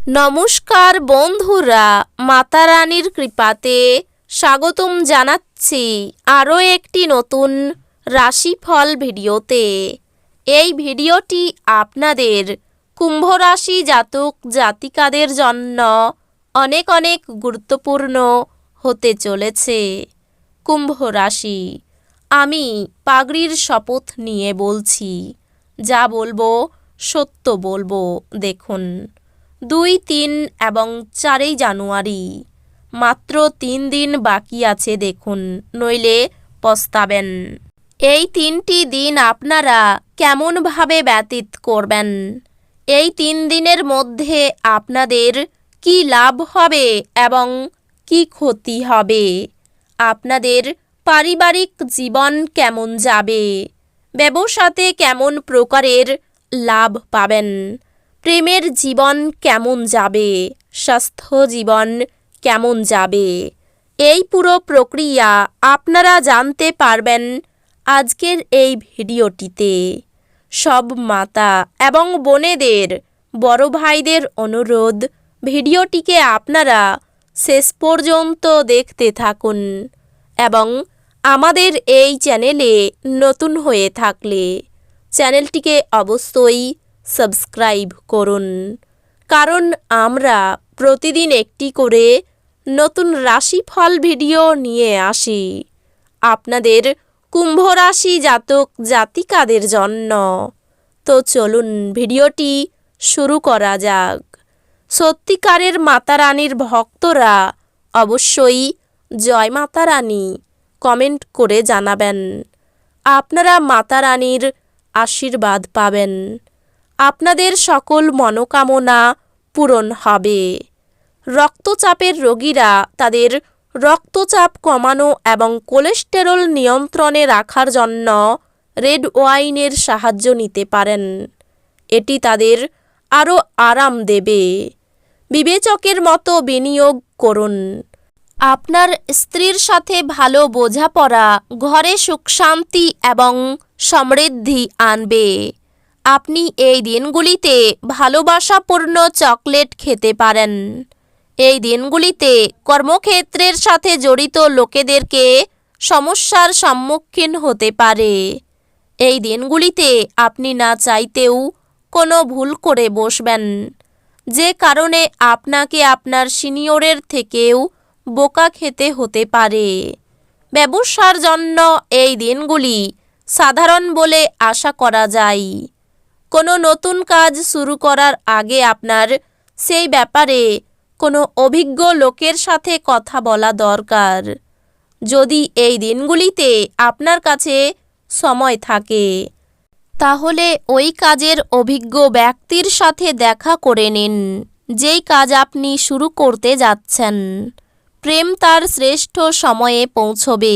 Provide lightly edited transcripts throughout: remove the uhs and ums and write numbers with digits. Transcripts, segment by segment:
নমস্কার বন্ধুরা, মাতা রানীর কৃপাতে স্বাগতম জানাচ্ছি আরও একটি নতুন রাশিফল ভিডিওতে। এই ভিডিওটি আপনাদের কুম্ভ রাশি জাতক জাতিকাদের জন্য অনেক অনেক গুরুত্বপূর্ণ হতে চলেছে। কুম্ভ রাশি, আমি পাগড়ির শপথ নিয়ে বলছি, যা বলবো সত্য বলবো। দেখুন, 2, 3 এবং 4 জানুয়ারি মাত্র 3 দিন বাকি আছে, দেখুন, নইলে পস্তাবেন। এই 3টি দিন আপনারা কেমনভাবে ব্যতীত করবেন? এই 3 দিনের মধ্যে আপনাদের কি লাভ হবে এবং কি ক্ষতি হবে? আপনাদের পারিবারিক জীবন কেমন যাবে? ব্যবসাতে কেমন প্রকারের লাভ পাবেন? প্রেমের জীবন কেমন যাবে? স্বাস্থ্য জীবন কেমন যাবে? এই পুরো প্রক্রিয়া আপনারা জানতে পারবেন আজকের এই ভিডিওটিতে। সব মাতা এবং বোনেদের, বড় ভাইদের অনুরোধ, ভিডিওটিকে আপনারা শেষ পর্যন্ত দেখতে থাকুন এবং আমাদের এই চ্যানেলে নতুন হয়ে থাকলে চ্যানেলটিকে অবশ্যই সাবস্ক্রাইব করুন, কারণ আমরা প্রতিদিন একটি করে নতুন রাশিফল ভিডিও নিয়ে আসি আপনাদের কুম্ভ রাশি জাতক জাতিকাদের জন্য। তো চলুন ভিডিওটি শুরু করা যাক। সত্যিকারের মাতা রানীর ভক্তরা অবশ্যই জয় মাতা রানী কমেন্ট করে জানাবেন। আপনারা মাতা রানীর আশীর্বাদ পাবেন, আপনাদের সকল মনোকামনা পূরণ হবে। রক্তচাপের রোগীরা তাদের রক্তচাপ কমানো এবং কোলেস্টেরল নিয়ন্ত্রণে রাখার জন্য রেড ওয়াইনের সাহায্য নিতে পারেন। এটি তাদের আরও আরাম দেবে। বিবেচকের মতো বিনিয়োগ করুন। আপনার স্ত্রীর সাথে ভালো বোঝাপড়া ঘরে সুখ শান্তি এবং সমৃদ্ধি আনবে। আপনি এই দিনগুলিতে ভালোবাসাপূর্ণ চকলেট খেতে পারেন। এই দিনগুলিতে কর্মক্ষেত্রের সাথে জড়িত লোকেদেরকে সমস্যার সম্মুখীন হতে পারে। এই দিনগুলিতে আপনি না চাইতেও কোনো ভুল করে বসবেন, যে কারণে আপনাকে আপনার সিনিয়রের থেকেও বোকা খেতে হতে পারে। ব্যবসার জন্য এই দিনগুলি সাধারণ বলে আশা করা যায়। কোনো নতুন কাজ শুরু করার আগে আপনার সেই ব্যাপারে কোনো অভিজ্ঞ লোকের সাথে কথা বলা দরকার। যদি এই দিনগুলিতে আপনার কাছে সময় থাকে, তাহলে ওই কাজের অভিজ্ঞ ব্যক্তির সাথে দেখা করে নিন, যেই কাজ আপনি শুরু করতে যাচ্ছেন। প্রেম তার শ্রেষ্ঠ সময়ে পৌঁছবে,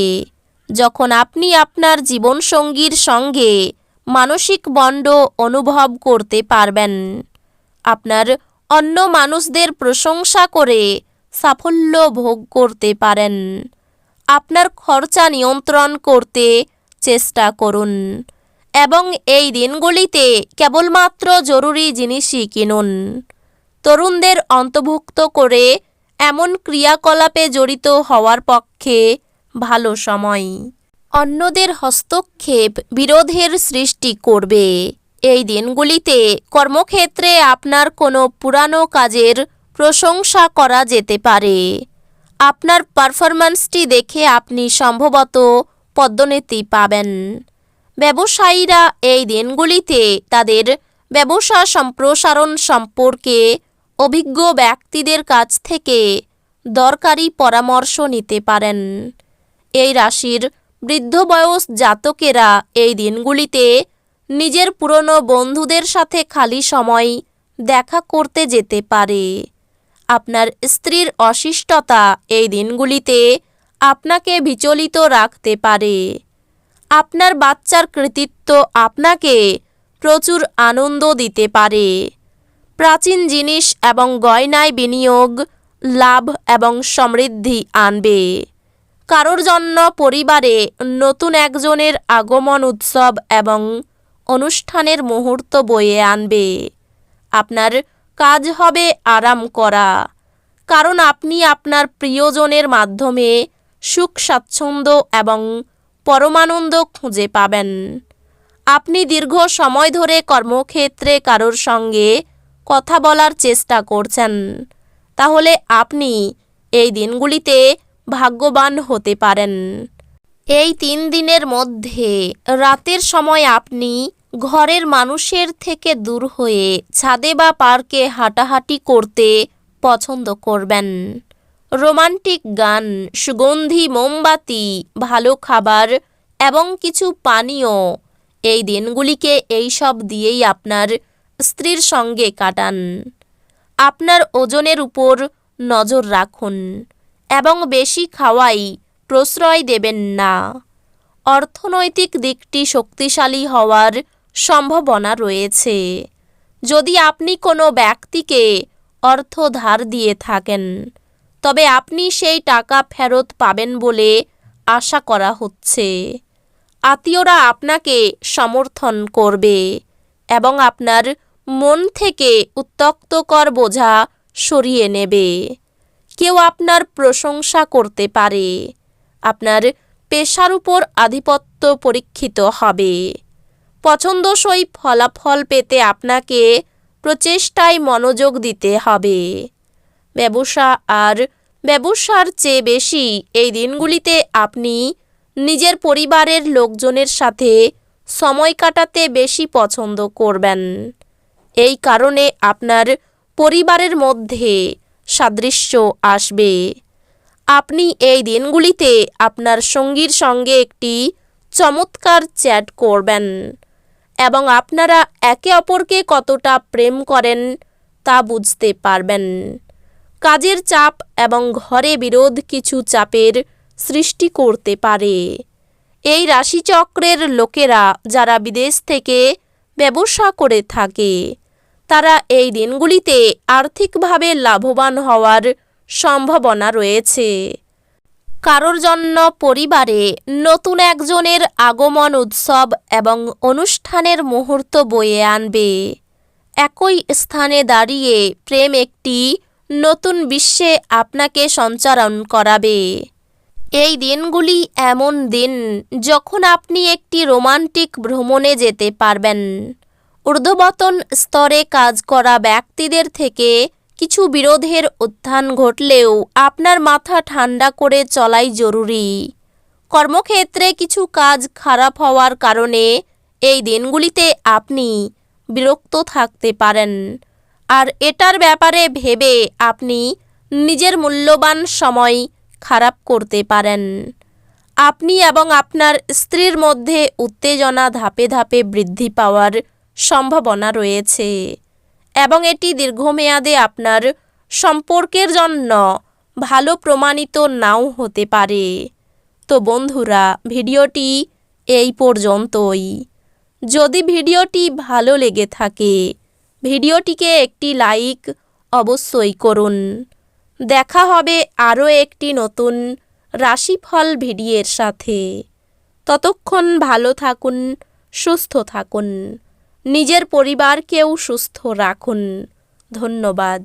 যখন আপনি আপনার জীবনসঙ্গীর সঙ্গে মানসিক বন্ড অনুভব করতে পারবেন। আপনার অন্য মানুষদের প্রশংসা করে সাফল্য ভোগ করতে পারেন। আপনার খরচা নিয়ন্ত্রণ করতে চেষ্টা করুন এবং এই দিনগুলিতে কেবলমাত্র জরুরি জিনিসই কিনুন। তরুণদের অন্তর্ভুক্ত করে এমন ক্রিয়াকলাপে জড়িত হওয়ার পক্ষে ভালো সময়। অন্যদের হস্তক্ষেপ বিরোধের সৃষ্টি করবে। এই দিনগুলিতে কর্মক্ষেত্রে আপনার কোনো পুরানো কাজের প্রশংসা করা যেতে পারে। আপনার পারফরম্যান্সটি দেখে আপনি সম্ভবত পদোন্নতি পাবেন। ব্যবসায়ীরা এই দিনগুলিতে তাদের ব্যবসা সম্প্রসারণ সম্পর্কে অভিজ্ঞ ব্যক্তিদের কাছ থেকে দরকারি পরামর্শ নিতে পারেন। এই রাশির বৃদ্ধ বয়স জাতকেরা এই দিনগুলিতে নিজের পুরনো বন্ধুদের সাথে খালি সময় দেখা করতে যেতে পারে। আপনার স্ত্রীর অশিষ্টতা এই দিনগুলিতে আপনাকে বিচলিত রাখতে পারে। আপনার বাচ্চার কৃতিত্ব আপনাকে প্রচুর আনন্দ দিতে পারে। প্রাচীন জিনিস এবং গয়নায় বিনিয়োগ লাভ এবং সমৃদ্ধি আনবে। কারোর জন্য পরিবারে নতুন একজনের আগমন উৎসব এবং অনুষ্ঠানের মুহূর্ত বয়ে আনবে। আপনার কাজ হবে আরাম করা, কারণ আপনি আপনার প্রিয়জনের মাধ্যমে সুখ স্বাচ্ছন্দ্য এবং পরমানন্দ খুঁজে পাবেন। আপনি দীর্ঘ সময় ধরে কর্মক্ষেত্রে কারোর সঙ্গে কথা বলার চেষ্টা করছেন, তাহলে আপনি এই দিনগুলিতে ভাগ্যবান হতে পারেন। এই 3 দিনের মধ্যে রাতের সময় আপনি ঘরের মানুষের থেকে দূর হয়ে ছাদে বা পার্কে হাঁটাহাঁটি করতে পছন্দ করবেন। রোমান্টিক গান, সুগন্ধি মোমবাতি, ভালো খাবার এবং কিছু পানীয়, এই দিনগুলিকে এইসব দিয়েই আপনার স্ত্রীর সঙ্গে কাটান। আপনার ওজনের উপর নজর রাখুন এবং বেশি খাওয়াই প্রশ্রয় দেবেন না। অর্থনৈতিক দিকটি শক্তিশালী হওয়ার সম্ভাবনা রয়েছে। যদি আপনি কোনো ব্যক্তিকে অর্থ ধার দিয়ে থাকেন, তবে আপনি সেই টাকা ফেরত পাবেন বলে আশা করা হচ্ছে। আত্মীয়রা আপনাকে সমর্থন করবে এবং আপনার মন থেকে উত্ত্যক্তকর বোঝা সরিয়ে নেবে। কেউ আপনার প্রশংসা করতে পারে। আপনার পেশার উপর আধিপত্য পরীক্ষিত হবে। পছন্দসই ফলাফল পেতে আপনাকে প্রচেষ্টায় মনোযোগ দিতে হবে। ব্যবসা আর ব্যবসার চেয়ে বেশি এই দিনগুলিতে আপনি নিজের পরিবারের লোকজনের সাথে সময় কাটাতে বেশি পছন্দ করবেন। এই কারণে আপনার পরিবারের মধ্যে সাদৃশ্য আসবে। আপনি এই দিনগুলিতে আপনার সঙ্গীর সঙ্গে একটি চমৎকার চ্যাট করবেন এবং আপনারা একে অপরকে কতটা প্রেম করেন তা বুঝতে পারবেন। কাজের চাপ এবং ঘরে বিরোধ কিছু চাপের সৃষ্টি করতে পারে। এই রাশিচক্রের লোকেরা যারা বিদেশ থেকে ব্যবসা করে থাকে, তারা এই দিনগুলিতে আর্থিকভাবে লাভবান হওয়ার সম্ভাবনা রয়েছে। কারোর জন্য পরিবারে নতুন একজনের আগমন উৎসব এবং অনুষ্ঠানের মুহূর্ত বয়ে আনবে। একই স্থানে দাঁড়িয়ে প্রেম একটি নতুন বিশ্বে আপনাকে সঞ্চারণ করাবে। এই দিনগুলি এমন দিন যখন আপনি একটি রোমান্টিক ভ্রমণে যেতে পারবেন। ঊর্ধ্বতন স্তরে কাজ করা ব্যক্তিদের থেকে কিছু বিরোধের উত্থান ঘটলেও আপনার মাথা ঠান্ডা করে চলাই জরুরি। কর্মক্ষেত্রে কিছু কাজ খারাপ হওয়ার কারণে এই দিনগুলিতে আপনি বিরক্ত থাকতে পারেন, আর এটার ব্যাপারে ভেবে আপনি নিজের মূল্যবান সময় খারাপ করতে পারেন। আপনি এবং আপনার স্ত্রীর মধ্যে উত্তেজনা ধাপে ধাপে বৃদ্ধি পাওয়ার সম্ভাবনা রয়েছে এবং এটি দীর্ঘমেয়াদে আপনার সম্পর্কের জন্য ভালো প্রমাণিত নাও হতে পারে। তো বন্ধুরা, ভিডিওটি এই পর্যন্তই। যদি ভিডিওটি ভালো লেগে থাকে, ভিডিওটিকে একটি লাইক অবশ্যই করুন। দেখা হবে আরও একটি নতুন রাশিফল ভিডিওর সাথে। ততক্ষণ ভালো থাকুন, সুস্থ থাকুন, নিজের পরিবারকেও সুস্থ রাখুন। ধন্যবাদ।